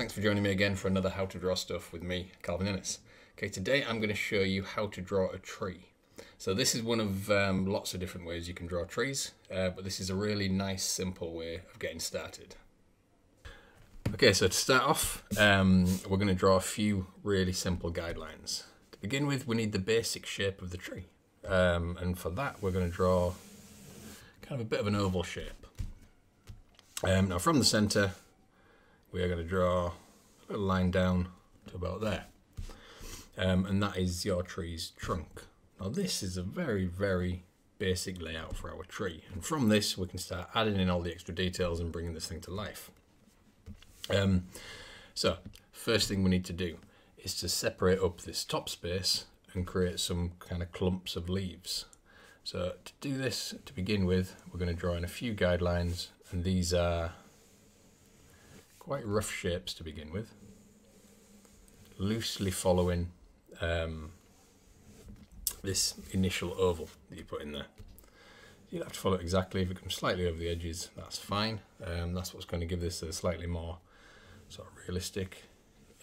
thanks for joining me again for another How to Draw Stuff with me, Calvin Innes. Okay, today I'm going to show you how to draw a tree. So this is one of lots of different ways you can draw trees, but this is a really nice, simple way of getting started. Okay, so to start off, we're going to draw a few really simple guidelines. To begin with, we need the basic shape of the tree, and for that we're going to draw kind of a bit of an oval shape. Now from the centre, we are going to draw a little line down to about there, and that is your tree's trunk. Now this is a very, very basic layout for our tree, and from this we can start adding in all the extra details and bringing this thing to life. So first thing we need to do is to separate up this top space and create some kind of clumps of leaves. So to do this, to begin with, we're going to draw in a few guidelines, and these are quite rough shapes to begin with, loosely following this initial oval that you put in there. You don't have to follow it exactly. If it comes slightly over the edges, that's fine. That's what's going to give this a slightly more sort of realistic,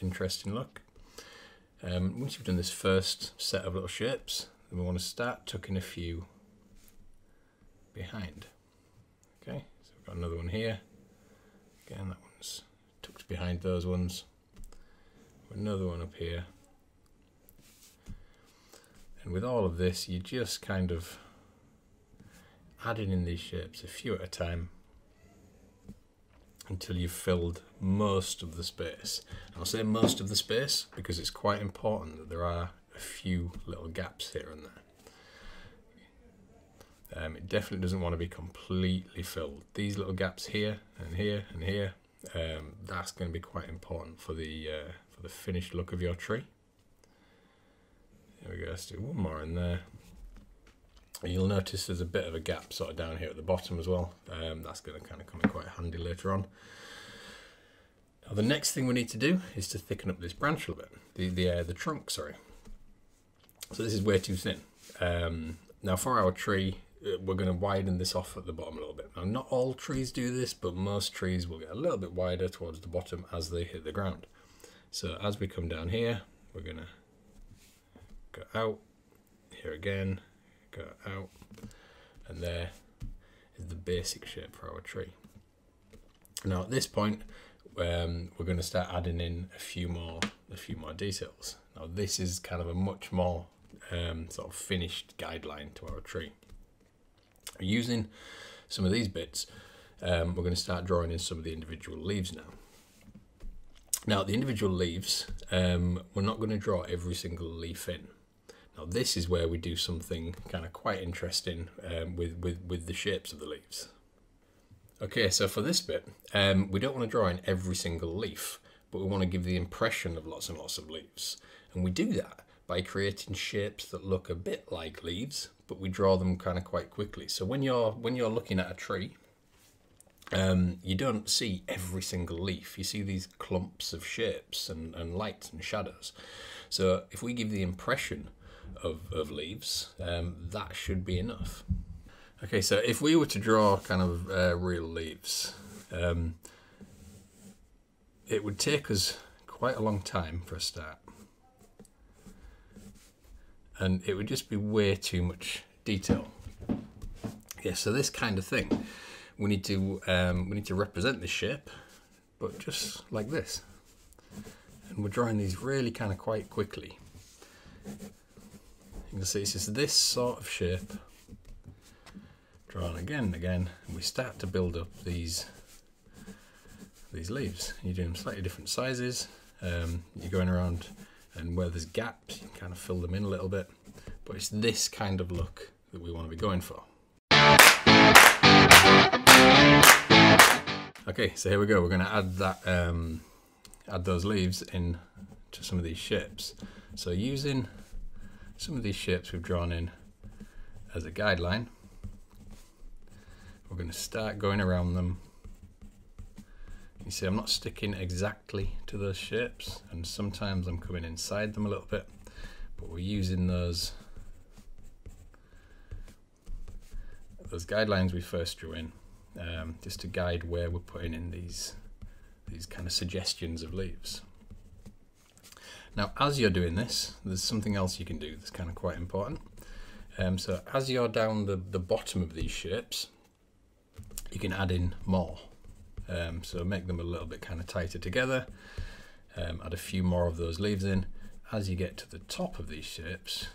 interesting look. Once you've done this first set of little shapes, then we want to start tucking a few behind. Okay, so we've got another one here. Again, that one's tucked behind those ones. Another one up here. And with all of this, you just kind of adding in these shapes a few at a time until you've filled most of the space. And I'll say most of the space because it's quite important that there are a few little gaps here and there. It definitely doesn't want to be completely filled. These little gaps here and here and here, that's going to be quite important for the finished look of your tree. There we go, let's do one more in there. And you'll notice there's a bit of a gap sort of down here at the bottom as well. That's going to kind of come in quite handy later on. Now the next thing we need to do is to thicken up this branch a little bit, the trunk, sorry. So this is way too thin. Now for our tree, we're going to widen this off at the bottom a little bit. Now not all trees do this, but most trees will get a little bit wider towards the bottom as they hit the ground. So as we come down here, we're going to go out, here again, go out, and there is the basic shape for our tree. Now at this point, we're going to start adding in a few more details. Now this is kind of a much more sort of finished guideline to our tree. Using some of these bits, we're going to start drawing in some of the individual leaves now. Now the individual leaves, we're not going to draw every single leaf in. Now this is where we do something kind of quite interesting with the shapes of the leaves. Okay, so for this bit, we don't want to draw in every single leaf, but we want to give the impression of lots and lots of leaves. And we do that by creating shapes that look a bit like leaves, but we draw them kind of quite quickly. So when you're looking at a tree, you don't see every single leaf. You see these clumps of shapes and lights and shadows. So if we give the impression of leaves, that should be enough. Okay, so if we were to draw kind of real leaves, it would take us quite a long time for a start. And it would just be way too much detail. Yeah, so this kind of thing, we need to represent this shape, but just like this. And we're drawing these really kind of quite quickly. You can see it's just this sort of shape, drawn again and again, and we start to build up these leaves. You're doing slightly different sizes. You're going around, and where there's gaps, you can kind of fill them in a little bit. But it's this kind of look that we want to be going for. Okay, so here we go. We're going to add that, add those leaves in to some of these shapes. So using some of these shapes we've drawn in as a guideline, we're going to start going around them. You see I'm not sticking exactly to those shapes, and sometimes I'm coming inside them a little bit, but we're using those guidelines we first drew in just to guide where we're putting in these these kind of suggestions of leaves. Now, as you're doing this, there's something else you can do that's kind of quite important. So as you're down the bottom of these shapes, you can add in more. So make them a little bit kind of tighter together, add a few more of those leaves in. As you get to the top of these shapes,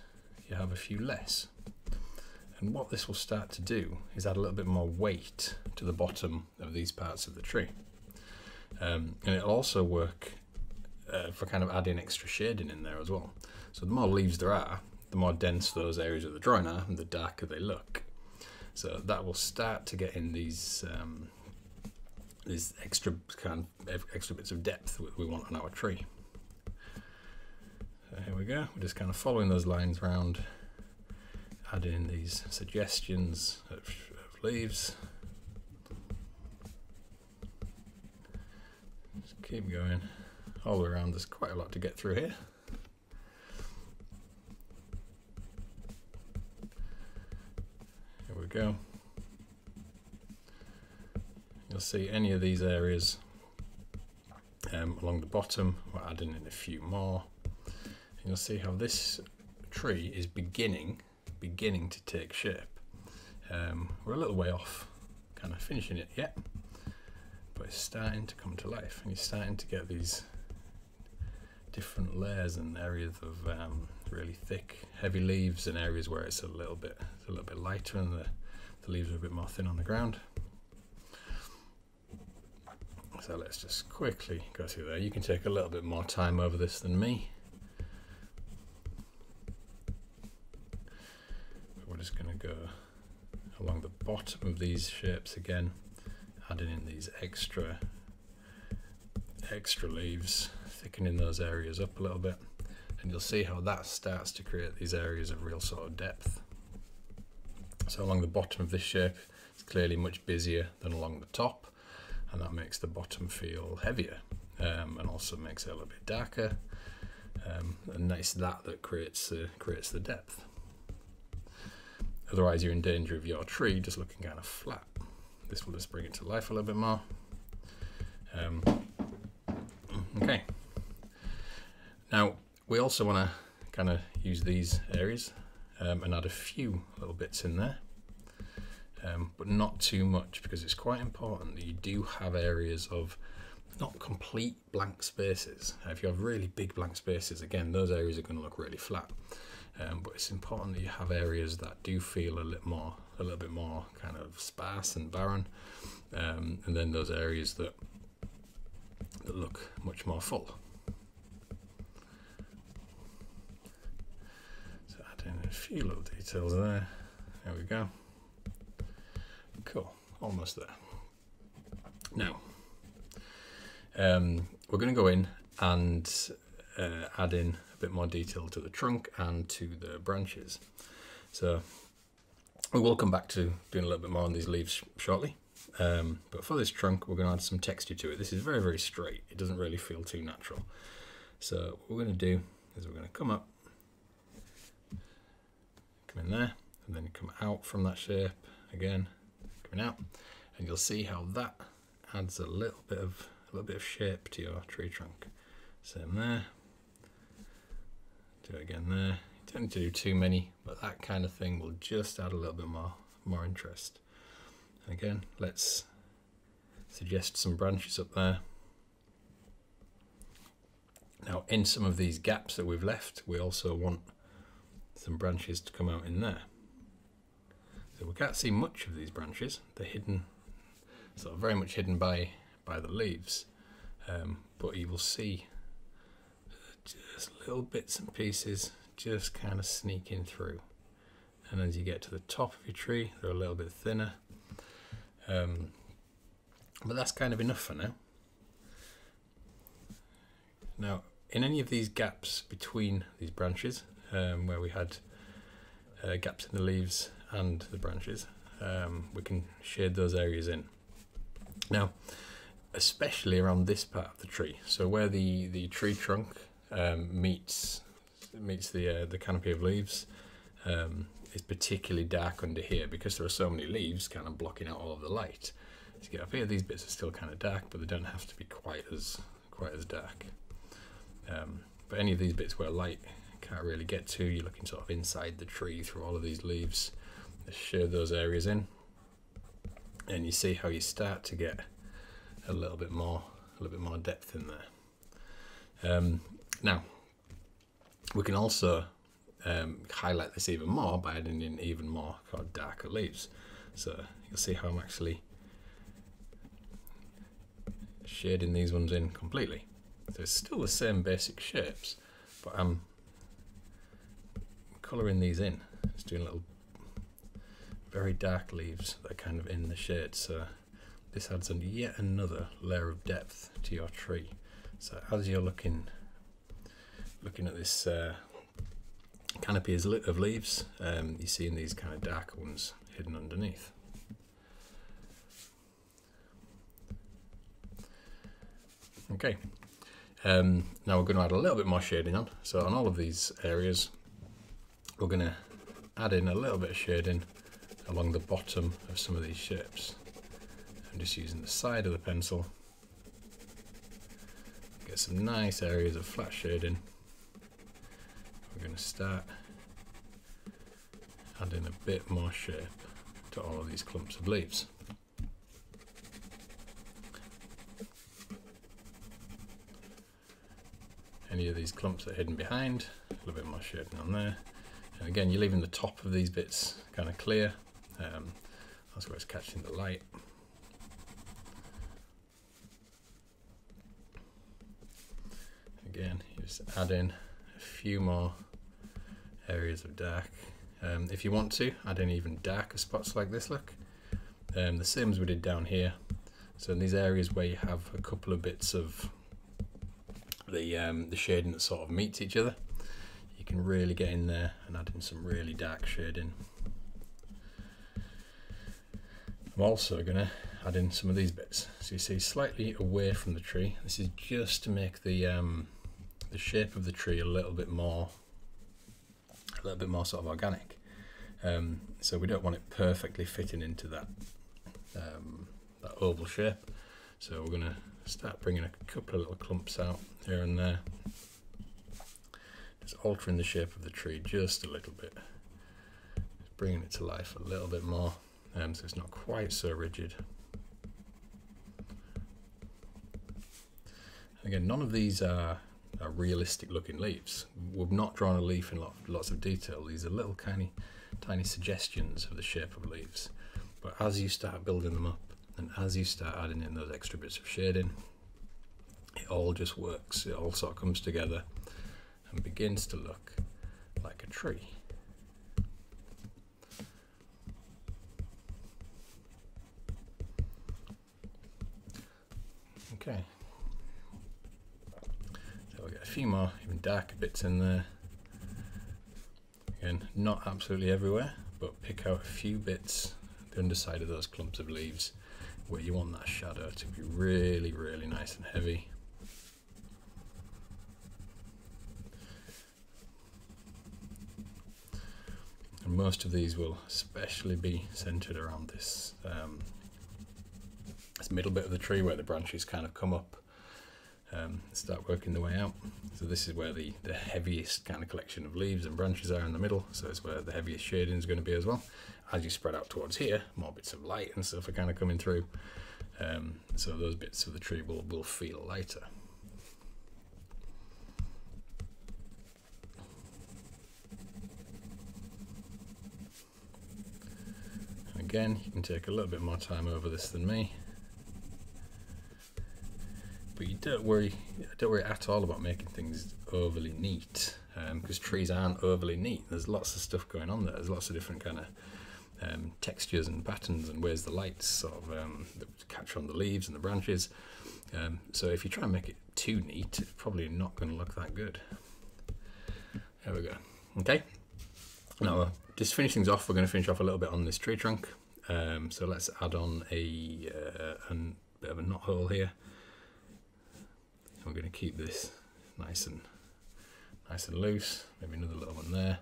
you have a few less. And what this will start to do is add a little bit more weight to the bottom of these parts of the tree. And it'll also work for kind of adding extra shading in there as well. So the more leaves there are, the more dense those areas of the drawing are, and the darker they look. So that will start to get in these extra bits of depth we want on our tree. So here we go. We're just kind of following those lines around, adding in these suggestions of leaves. Just keep going all the way around. There's quite a lot to get through here. Here we go. You'll see any of these areas along the bottom, we're adding in a few more. And you'll see how this tree is beginning to take shape. We're a little way off kind of finishing it yet, but it's starting to come to life, and you're starting to get these different layers and areas of really thick, heavy leaves, and areas where it's a little bit lighter and the leaves are a bit more thin on the ground. So let's just quickly go through there. You can take a little bit more time over this than me. But we're just going to go along the bottom of these shapes again, adding in these extra leaves, thickening those areas up a little bit, and you'll see how that starts to create these areas of real sort of depth. So along the bottom of this shape, it's clearly much busier than along the top, and that makes the bottom feel heavier, and also makes it a little bit darker, and it's that creates the depth. Otherwise you're in danger of your tree just looking kind of flat. This will just bring it to life a little bit more. Okay, now we also want to kind of use these areas and add a few little bits in there, but not too much, because it's quite important that you do have areas of not complete blank spaces. If you have really big blank spaces, again, those areas are going to look really flat, but it's important that you have areas that do feel a little bit more kind of sparse and barren, and then those areas that look much more full. So add in a few little details there. There we go. Cool, almost there. Now, we're going to go in and add in a bit more detail to the trunk and to the branches. So we will come back to doing a little bit more on these leaves shortly. But for this trunk, we're going to add some texture to it. This is very, very straight. It doesn't really feel too natural. So what we're going to do is we're going to come up, come in there, and then come out from that shape again, coming out, and you'll see how that adds a little bit of shape to your tree trunk. Same there. Do it again there. You don't need to do too many, but that kind of thing will just add a little bit more interest. And again, let's suggest some branches up there. Now, in some of these gaps that we've left, we also want some branches to come out in there. So we can't see much of these branches. They're hidden, sort of very much hidden by the leaves, but you will see just little bits and pieces just kind of sneaking through. And as you get to the top of your tree, they're a little bit thinner. But that's kind of enough for now. Now, in any of these gaps between these branches, where we had gaps in the leaves and the branches, we can shade those areas in. Now, especially around this part of the tree, so where the tree trunk meets the canopy of leaves, is particularly dark under here because there are so many leaves kind of blocking out all of the light. As you get up here, these bits are still kind of dark, but they don't have to be quite as dark. But any of these bits where light can't really get to, you're looking sort of inside the tree through all of these leaves. Just shade those areas in, and you see how you start to get a little bit more depth in there. Now we can also highlight this even more by adding in even more kind of darker leaves. So you'll see how I'm actually shading these ones in completely. So it's still the same basic shapes, but I'm colouring these in. Just doing little very dark leaves that are kind of in the shade. So this adds yet another layer of depth to your tree. So as you're looking at this canopy of leaves, you're seeing these kind of darker ones hidden underneath. Okay, now we're going to add a little bit more shading on. So on all of these areas, we're going to add in a little bit of shading along the bottom of some of these shapes. I'm just using the side of the pencil. Get some nice areas of flat shading. We're going to start adding a bit more shape to all of these clumps of leaves. Any of these clumps are hidden behind, a little bit more shading on there. And again, you're leaving the top of these bits kind of clear. That's where it's catching the light. Again, you just add in a few more areas of dark. If you want to, add in even darker spots like this, look. The same as we did down here. So in these areas where you have a couple of bits of the shading that sort of meets each other, you can really get in there and add in some really dark shading. I'm also going to add in some of these bits. So you see, slightly away from the tree. This is just to make the shape of the tree a little bit more sort of organic. So we don't want it perfectly fitting into that oval shape. So we're going to start bringing a couple of little clumps out here and there, just altering the shape of the tree just a little bit, just bringing it to life a little bit more, so it's not quite so rigid. Again, none of these are realistic looking leaves. We've not drawn a leaf in lots of detail. These are little tiny suggestions of the shape of leaves, but as you start building them up and as you start adding in those extra bits of shading, it all just works. It all sort of comes together and begins to look like a tree. Okay, so we'll get a few more even darker bits in there. Again, not absolutely everywhere, but pick out a few bits, the underside of those clumps of leaves, where you want that shadow to be really, really nice and heavy. And most of these will especially be centered around this this middle bit of the tree where the branches kind of come up and start working their way out. So this is where the heaviest kind of collection of leaves and branches are in the middle, so it's where the heaviest shading is going to be as well. As you spread out towards here, more bits of light and stuff are kind of coming through, so those bits of the tree will feel lighter. And again, you can take a little bit more time over this than me, but you don't worry at all about making things overly neat, because trees aren't overly neat. There's lots of stuff going on there. There's lots of different kind of textures and patterns and ways the lights sort of that catch on the leaves and the branches. So if you try and make it too neat, it's probably not going to look that good. There we go. Okay. Now, just finish things off, we're going to finish off a little bit on this tree trunk. So let's add on a bit of a knot hole here. We're going to keep this nice and loose. Maybe another little one there.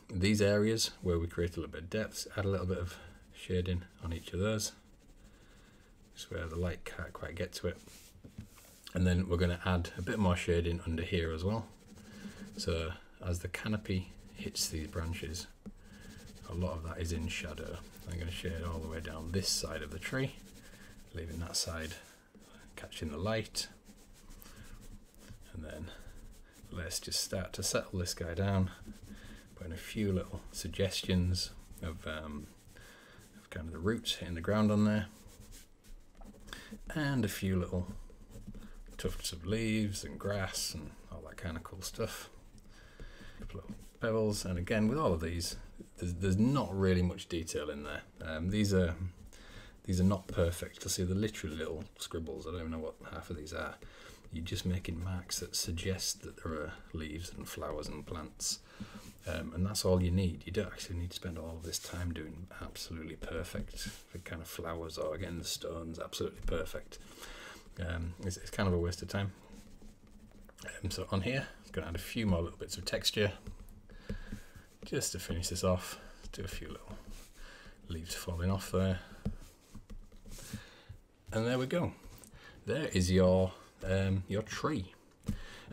These areas where we create a little bit of depth, add a little bit of shading on each of those. just where the light can't quite get to it. And then we're going to add a bit more shading under here as well. So as the canopy hits these branches, a lot of that is in shadow. I'm going to shade all the way down this side of the tree, leaving that side catching the light. And then let's just start to settle this guy down, putting a few little suggestions of kind of the roots hitting the ground on there, and a few little tufts of leaves and grass and all that kind of cool stuff. A couple of pebbles, and again with all of these, there's not really much detail in there. These are not perfect. You'll see they're literally little scribbles. I don't even know what half of these are. You're just making marks that suggest that there are leaves and flowers and plants, and that's all you need. You don't actually need to spend all of this time doing absolutely perfect the kind of flowers, or again the stones absolutely perfect. It's kind of a waste of time. So on here, I'm going to add a few more little bits of texture just to finish this off. Do a few little leaves falling off there, and there we go. There is your tree.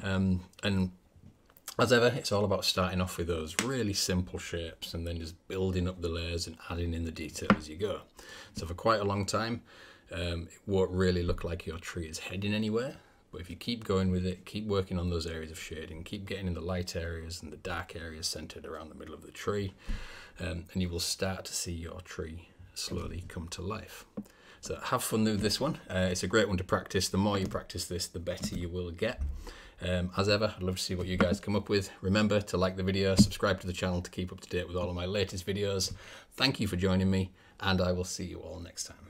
And as ever, it's all about starting off with those really simple shapes and then just building up the layers and adding in the detail as you go. So for quite a long time, it won't really look like your tree is heading anywhere. But if you keep going with it, keep working on those areas of shading, keep getting in the light areas and the dark areas centered around the middle of the tree, and you will start to see your tree slowly come to life. So have fun with this one. It's a great one to practice. The more you practice this, the better you will get. As ever, I'd love to see what you guys come up with. Remember to like the video, subscribe to the channel to keep up to date with all of my latest videos. Thank you for joining me, and I will see you all next time.